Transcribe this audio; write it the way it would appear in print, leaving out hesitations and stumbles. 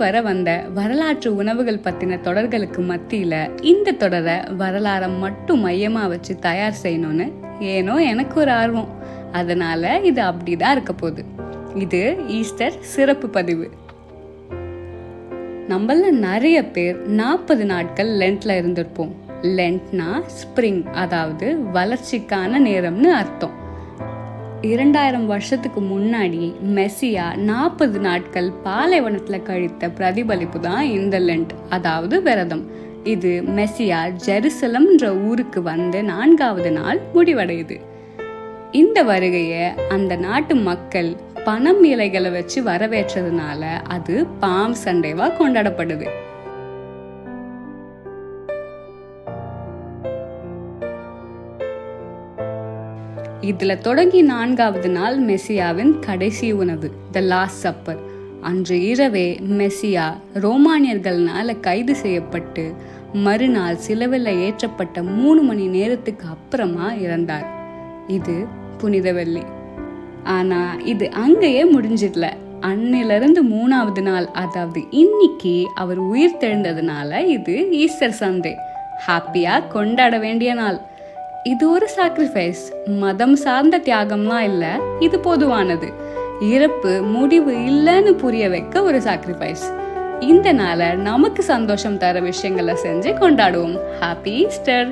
வர வந்த வரலாற்று உணவுகள் பத்தின தொடர்களுக்கு மத்தியில இந்த தொடரை வரலாறை மட்டும் மையமா வச்சு தயார் செய்யணும்னு ஏனோ எனக்கு ஒரு ஆர்வம். அதனால இது அப்படிதான் இருக்க போகுது. இது ஈஸ்டர் சிறப்பு பதிவு. நம்மள நிறைய பேர் 40 நாட்கள் லென்ட்ல இருந்திருப்போம். லென்ட்னா ஸ்ப்ரிங், அதாவது வளர்ச்சிக்கான நேரம்னு அர்த்தம். 2000 வருஷத்துக்கு முன்னாடி மெசியா 40 நாட்கள் பாலைவனத்துல கழித்த பிரதிபலிப்பு தான் இந்த லென்ட், அதாவது விரதம். இது மெசியா ஜெருசலம்ன்ற ஊருக்கு வந்து 4வது நாள் முடிவடையுது. இந்த வருகைய அந்த நாட்டு மக்கள் பணம் இலைகளை வச்சு வரவேற்றதுனால அது பாம் சண்டேவா கொண்டாடப்படுது. இதுல தொடங்கி 4வது நாள் மெசியாவின் கடைசி உணவு, த லாஸ்ட் சப்பர். அன்று இரவே மெசியா ரோமானியர்களால கைது செய்யப்பட்டு மறுநாள் சிலுவையில் ஏற்றப்பட்ட 3 மணி நேரத்துக்கு அப்புறமா இறந்தார். இது புனித வெள்ளி. ஆனா இது அங்கேயே முடிஞ்சிடல. அன்னிலிருந்து 3வது நாள், அதாவது இன்னைக்கு அவர் உயிர் தெழுந்ததுனால இது ஈஸ்டர் சண்டே. ஹாப்பியா கொண்டாட வேண்டிய நாள். இது ஒரு சாக்ரிஃபைஸ். மதம் சார்ந்த தியாகம்லாம் இல்ல, இது பொதுவானது. இறப்பு முடிவு இல்லைன்னு புரிய வைக்க ஒரு சாக்ரிஃபைஸ். இந்த நாளை நமக்கு சந்தோஷம் தர விஷயங்களை செஞ்சு கொண்டாடுவோம். Happy Easter.